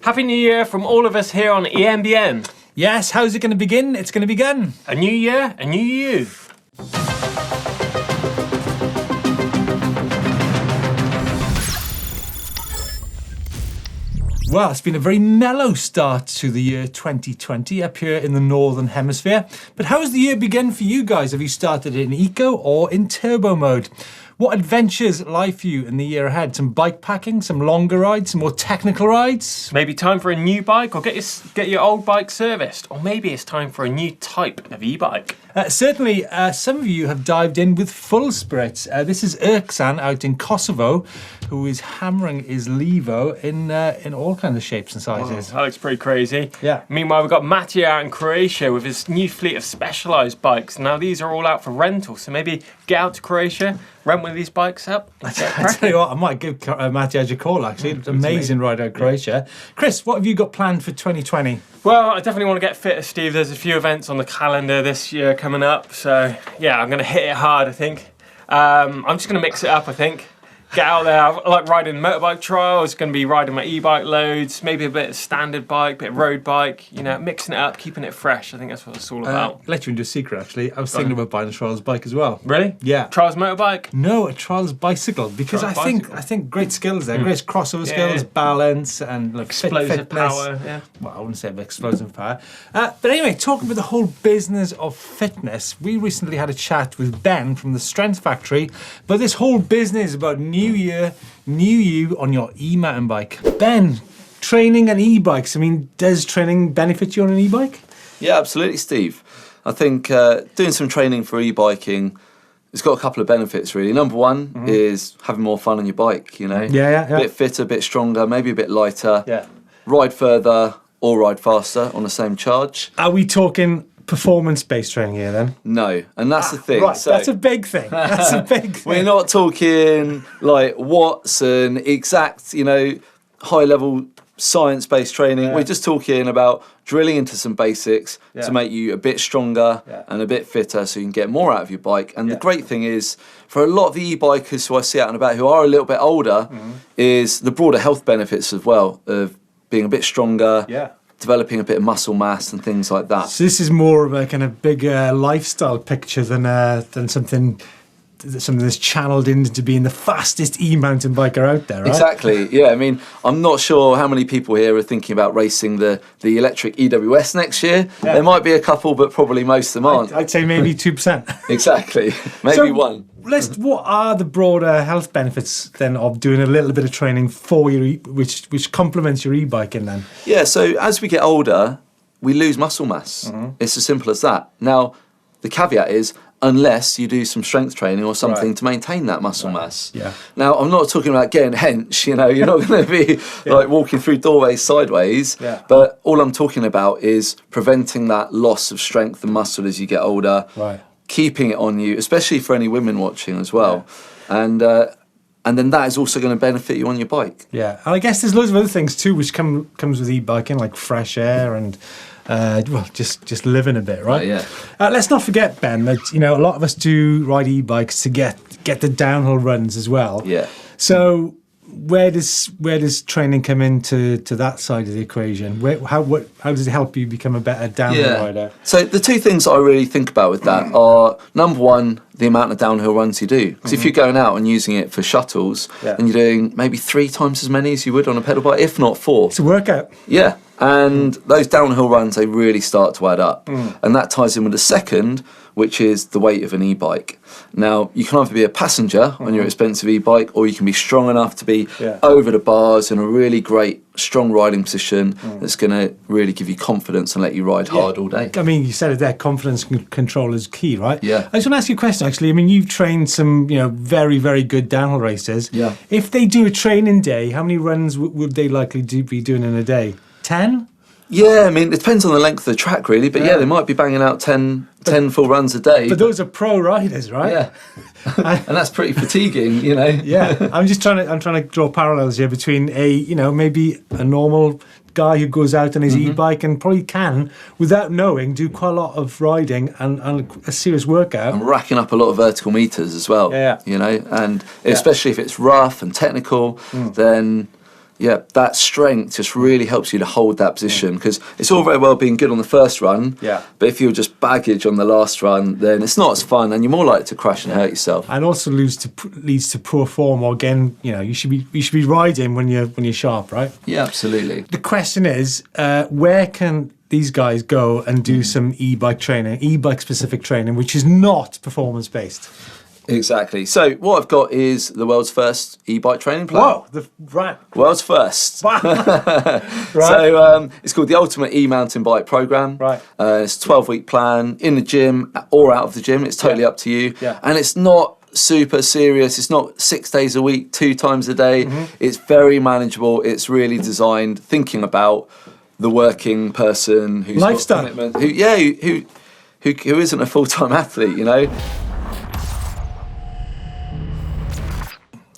Happy New Year from all of us here on EMBN. Yes, how's it going to begin? It's going to begin. A new year, a new you. Well, it's been a very mellow start to the year 2020 up here in the Northern Hemisphere. But how has the year begun for you guys? Have you started in eco or in turbo mode? What adventures lie for you in the year ahead? Some bike packing, some longer rides, some more technical rides? Maybe time for a new bike, or get your old bike serviced. Or maybe it's time for a new type of e-bike. Certainly, some of you have dived in with full spirits. This is Erksan out in Kosovo, who is hammering his Levo in all kinds of shapes and sizes. Oh, that looks pretty crazy. Yeah. Meanwhile, we've got Mattia out in Croatia with his new fleet of specialised bikes. Now, these are all out for rental, so maybe get out to Croatia, rent one of these bikes up. I tell you what, I might give Mattia a call, actually. It's amazing ride out Croatia. Chris, what have you got planned for 2020? Well, I definitely want to get fitter, Steve. There's a few events on the calendar this year coming up. So, yeah, I'm going to hit it hard, I think. I'm just going to mix it up, I think. Get out there. I like riding motorbike trials. Going to be riding my e-bike loads. Maybe a bit of standard bike, bit of road bike. You know, mixing it up, keeping it fresh. I think that's what it's all about. Let you into a secret, actually. I was thinking about buying a Trials bike as well. Really? Yeah. Trials motorbike? No, a Trials bicycle, because Trials I think great skills there. Great crossover skills, balance, and like explosive fitness. power. Yeah. Well, I wouldn't say about explosive power. But anyway, talking about the whole business of fitness, we recently had a chat with Ben from the Strength Factory about this whole business about New Year, new you on your e-mountain bike. Ben, training and e-bikes, I mean, does training benefit you on an e-bike? Yeah, absolutely, Steve. I think doing some training for e-biking, it's got a couple of benefits, really. Number one is having more fun on your bike, you know? Yeah. A bit fitter, a bit stronger, maybe a bit lighter. Yeah. Ride further or ride faster on the same charge. Are we talking performance-based training here then? No, and that's the thing. Right, so, that's a big thing. That's a big thing. We're not talking like watts and exact, you know, high-level science-based training. Yeah. We're just talking about drilling into some basics to make you a bit stronger and a bit fitter so you can get more out of your bike. And the great thing is, for a lot of the e-bikers who I see out and about who are a little bit older, is the broader health benefits as well of being a bit stronger, developing a bit of muscle mass and things like that. So this is more of a kind of big lifestyle picture than something that's channeled into being the fastest e-mountain biker out there, right? Exactly, yeah. I mean, I'm not sure how many people here are thinking about racing the electric EWS next year. Yeah. There might be a couple, but probably most of them aren't. I'd say maybe 2%. Exactly, maybe one. What are the broader health benefits then of doing a little bit of training for your which complements your e-biking then? Yeah, so as we get older, we lose muscle mass. It's as simple as that. Now, the caveat is, unless you do some strength training or something to maintain that muscle mass. Yeah. Now, I'm not talking about getting hench, you know, you're not going to be like walking through doorways sideways, but all I'm talking about is preventing that loss of strength and muscle as you get older, keeping it on you, especially for any women watching as well. And then that is also going to benefit you on your bike. Yeah, and I guess there's loads of other things too which comes with e-biking, like fresh air and just living a bit, right? Yeah. Let's not forget, Ben, that a lot of us do ride e-bikes to get the downhill runs as well. Yeah. So where does training come into that side of the equation? How does it help you become a better downhill rider? So the two things I really think about with that are, number one, the amount of downhill runs you do. Because if you're going out and using it for shuttles, and you're doing maybe 3 times as many as you would on a pedal bike, if not 4. It's a workout. Yeah. And those downhill runs, they really start to add up. And that ties in with the second, which is the weight of an e-bike. Now, you can either be a passenger on your expensive e-bike, or you can be strong enough to be over the bars in a really great, strong riding position that's going to really give you confidence and let you ride hard all day. I mean, you said it there, confidence control is key, right? Yeah. I just want to ask you a question, actually. I mean, you've trained some, very, very good downhill racers. Yeah. If they do a training day, how many runs would they likely be doing in a day? 10? Yeah, I mean, it depends on the length of the track, really. But yeah, they might be banging out 10 full runs a day. But those are pro riders, right? Yeah. And that's pretty fatiguing, Yeah. I'm trying to draw parallels here between maybe a normal guy who goes out on his e-bike and probably can, without knowing, do quite a lot of riding and a serious workout. And racking up a lot of vertical meters as well. Yeah. And especially if it's rough and technical, then Yeah, that strength just really helps you to hold that position, because it's all very well being good on the first run, but if you're just baggage on the last run, then it's not as fun and you're more likely to crash and hurt yourself. And also leads to poor form, or again, you should be riding when you're sharp, right? Yeah, absolutely. The question is, where can these guys go and do some e-bike training, e-bike specific training, which is not performance based? Exactly. So what I've got is the world's first e-bike training plan. Whoa, right. World's first. Right. So it's called the Ultimate E-Mountain Bike Program. Right. It's a 12-week plan in the gym or out of the gym. It's totally up to you. Yeah. And it's not super serious. It's not 6 days a week, 2 times a day. It's very manageable. It's really designed thinking about the working person who's lifestyle. got commitment, who isn't a full-time athlete,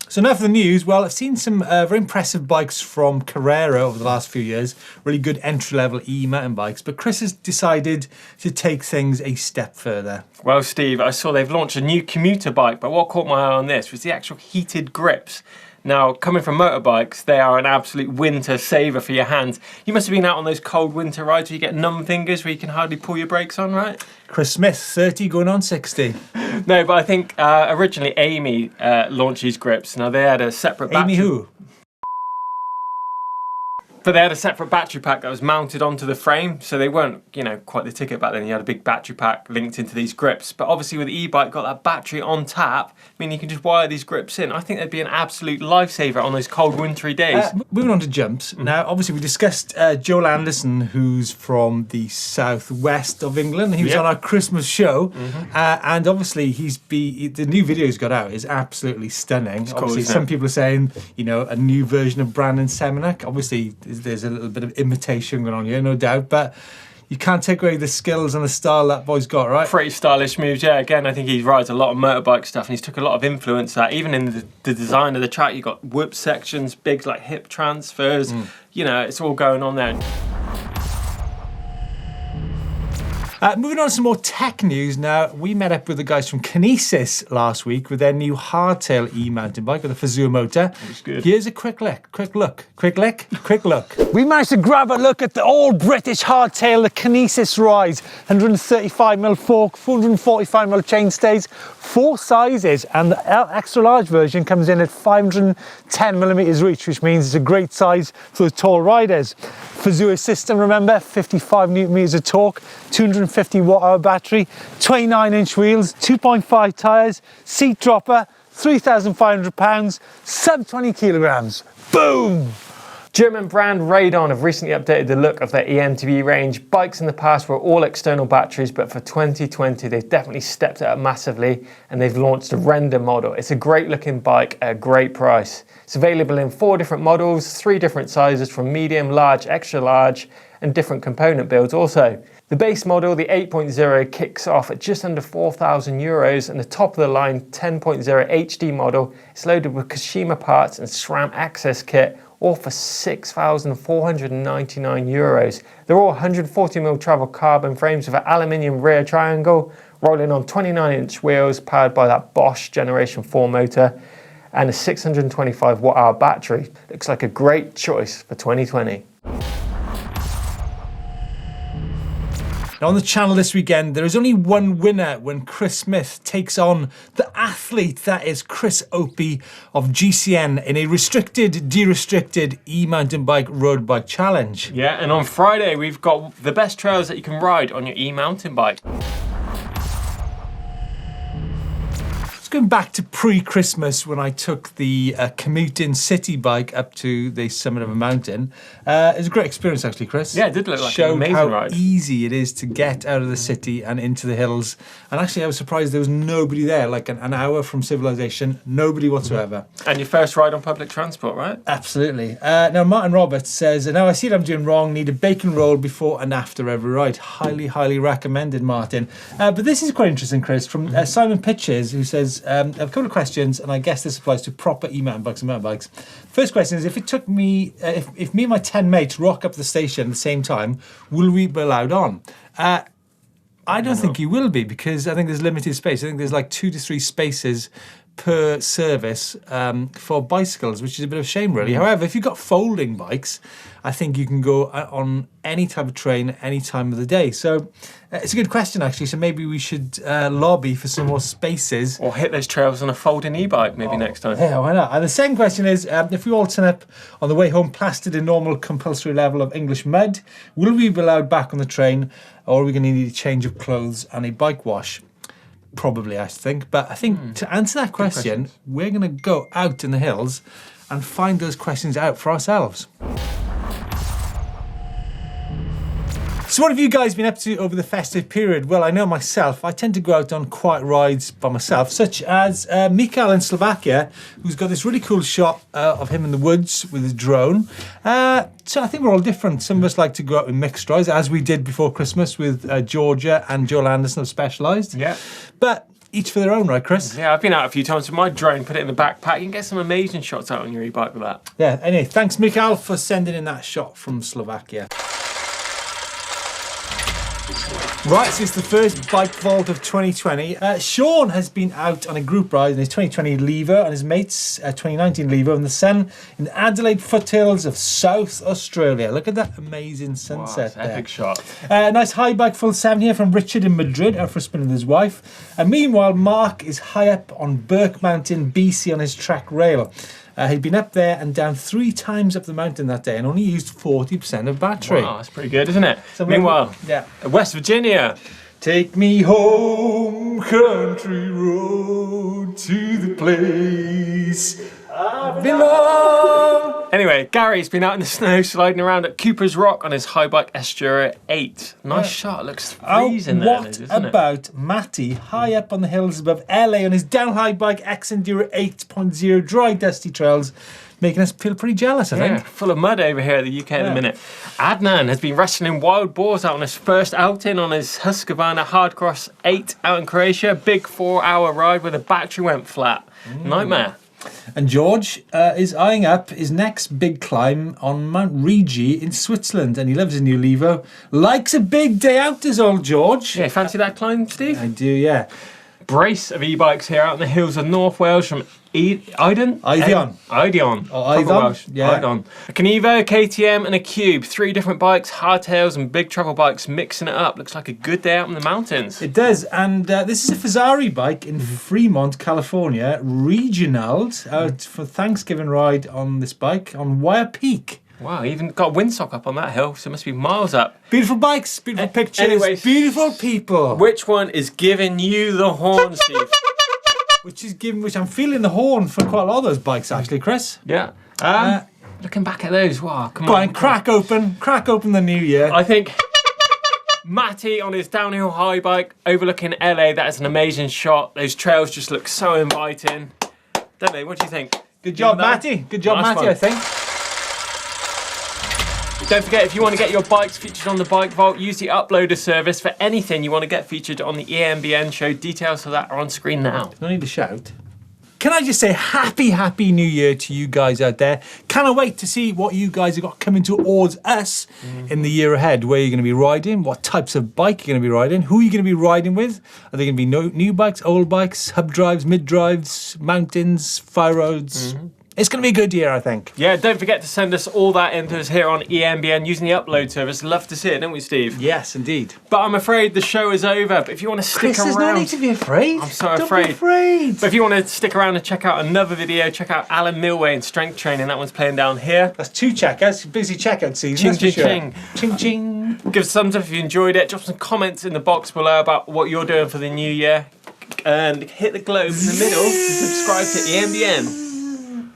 So now for the news. Well, I've seen some very impressive bikes from Carrera over the last few years, really good entry-level e-mountain bikes, but Chris has decided to take things a step further. Well, Steve, I saw they've launched a new commuter bike, but what caught my eye on this was the actual heated grips. Now, coming from motorbikes, they are an absolute winter saver for your hands. You must have been out on those cold winter rides where you get numb fingers where you can hardly pull your brakes on, right? Chris Smith, 30 going on 60. No, but I think originally Amy launched these grips. Now, they had a separate battery. Amy who? But they had a separate battery pack that was mounted onto the frame, so they weren't, quite the ticket back then. You had a big battery pack linked into these grips. But obviously with the e-bike, got that battery on tap, meaning you can just wire these grips in. I think they'd be an absolute lifesaver on those cold, wintry days. Moving on to jumps. Now, obviously we discussed Joel Anderson, who's from the southwest of England. He was on our Christmas show, and obviously the new video he's got out is absolutely stunning. Obviously, some people are saying, a new version of Brandon Semenek. Obviously, there's a little bit of imitation going on here, no doubt, but you can't take away the skills and the style that boy's got, right? Pretty stylish moves, yeah. Again, I think he rides a lot of motorbike stuff, and he's took a lot of influence that. Even in the design of the track, you've got whoop sections, big like hip transfers. It's all going on there. Moving on to some more tech news now. We met up with the guys from Kinesis last week with their new hardtail e-mountain bike with a Fazua motor. Looks good. Here's a quick look. We managed to grab a look at the all-British hardtail, the Kinesis rides. 135mm fork, 445mm chainstays, 4 sizes, and the extra large version comes in at 510mm reach, which means it's a great size for the tall riders. Fazua system, remember, 55 Nm of torque, 250 watt-hour battery, 29-inch wheels, 2.5 tyres, seat dropper, 3,500 pounds, sub 20 kilograms. Boom! German brand Radon have recently updated the look of their eMTB range. Bikes in the past were all external batteries, but for 2020 they've definitely stepped it up massively, and they've launched a render model. It's a great looking bike at a great price. It's available in 4 different models, 3 different sizes from medium, large, extra large, and different component builds also. The base model, the 8.0, kicks off at just under €4,000, and the top of the line 10.0 HD model is loaded with Kashima parts and SRAM access kit, all for €6,499. They're all 140mm travel carbon frames with an aluminium rear triangle, rolling on 29-inch wheels powered by that Bosch Generation 4 motor, and a 625 watt-hour battery. Looks like a great choice for 2020. Now on the channel this weekend, there is only one winner when Chris Smith takes on the athlete that is Chris Opie of GCN in a restricted, de-restricted e-mountain bike road bike challenge. Yeah, and on Friday we've got the best trails that you can ride on your e-mountain bike. Going back to pre-Christmas when I took the commuting city bike up to the summit of a mountain. It was a great experience actually, Chris. Yeah, it did look like an Showed amazing how ride. easy it is to get out of the city and into the hills. And actually I was surprised there was nobody there, like an hour from civilization, nobody whatsoever. And your first ride on public transport, right? Absolutely. Now Martin Roberts says, now I see what I'm doing wrong, need a bacon roll before and after every ride. Highly, highly recommended, Martin. But this is quite interesting, Chris, from Simon Pitches, who says, I have a couple of questions, and I guess this applies to proper e-mountain bikes and mountain bikes. First question is, if it took me, if me and my 10 mates rock up the station at the same time, will we be allowed on? I don't think you will be, because I think there's limited space. I think there's like 2 to 3 spaces per service for bicycles, which is a bit of a shame, really. However, if you've got folding bikes, I think you can go on any type of train any time of the day. So it's a good question, actually. So maybe we should lobby for some more spaces. Or hit those trails on a folding e-bike maybe next time. Yeah, why not? And the second question is, if we all turn up on the way home plastered in normal compulsory level of English mud, will we be allowed back on the train, or are we going to need a change of clothes and a bike wash? Probably, I think. But I think to answer that question, we're going to go out in the hills and find those questions out for ourselves. So what have you guys been up to over the festive period? Well, I know myself, I tend to go out on quiet rides by myself, such as Mikael in Slovakia, who's got this really cool shot of him in the woods with his drone. So I think we're all different. Some of us like to go out with mixed rides, as we did before Christmas with Georgia and Joel Anderson of Specialised. Yeah. But each for their own, right, Chris? Yeah, I've been out a few times with my drone, put it in the backpack. You can get some amazing shots out on your e-bike with that. Yeah, anyway, thanks, Mikael, for sending in that shot from Slovakia. Right, so it's the first bike vault of 2020. Sean has been out on a group ride in his 2020 Levo and his mate's 2019 Levo in the sun in the Adelaide foothills of South Australia. Look at that amazing sunset there. Epic shot. Nice high bike full 7 here from Richard in Madrid, out for a spin with his wife. And meanwhile, Mark is high up on Burke Mountain, BC on his track rail. He'd been up there and down 3 times up the mountain that day and only used 40% of battery. Wow, that's pretty good, isn't it? So meanwhile, yeah. West Virginia. Take me home, country road, to the place I belong. Anyway, Gary's been out in the snow sliding around at Cooper's Rock on his high bike Estura 8. Nice shot, looks freezing there. What about Matty high up on the hills above LA on his down high bike X Enduro 8.0 dry dusty trails, making us feel pretty jealous, I think. Full of mud over here in the UK at the minute. Adnan has been wrestling wild boars out on his first outing on his Husqvarna Hardcross 8 out in Croatia. Big 4-hour ride where the battery went flat. Nightmare. And George is eyeing up his next big climb on Mount Rigi in Switzerland, and he loves his new Levo. Likes a big day out, does old George. Yeah, fancy that climb, Steve? I do, yeah. Brace of e-bikes here out in the hills of North Wales from Idon? Idon. Idon. Oh, Idon? Yeah. Idon. A Kenevo, KTM and a Cube. 3 different bikes, hardtails and big travel bikes, mixing it up. Looks like a good day out in the mountains. It does, and this is a Fazari bike in Fremont, California. Regionaled out for Thanksgiving ride on this bike on Wire Peak. Wow, even got a windsock up on that hill, so it must be miles up. Beautiful bikes, beautiful pictures, anyways, beautiful people. Which one is giving you the horn, Steve? Which I'm feeling the horn for quite a lot of those bikes, actually, Chris. Yeah. Looking back at those, wow, come Go on. on, crack open the new year. I think Matty on his downhill high bike overlooking LA, that is an amazing shot. Those trails just look so inviting, don't they? What do you think? Good job, Matty. Good job, Nice Matty, one. I think. Don't forget, if you want to get your bikes featured on the Bike Vault, use the uploader service for anything you want to get featured on the EMBN Show. Details for that are on screen now. No need to shout. Can I just say happy new year to you guys out there. Cannot wait to see what you guys have got coming towards us in the year ahead. Where you're going to be riding, what types of bike you're going to be riding, who you're going to be riding with. Are they going to be new bikes, old bikes, hub drives, mid drives, mountains, fire roads? It's going to be a good year, I think. Yeah, don't forget to send us all that into us here on EMBN using the upload service. Love to see it, don't we, Steve? Yes, indeed. But I'm afraid the show is over. But if you want to stick Chris, around... there's no need to be afraid. I'm so Don't afraid. be afraid. But if you want to stick around and check out another video, check out Alan Milway in strength training. That one's playing down here. That's 2 checkouts. Busy checkout season. Ching, that's for ching, sure. Ching, ching. Give us a thumbs up if you enjoyed it. Drop some comments in the box below about what you're doing for the new year. And hit the globe in the middle to subscribe to EMBN.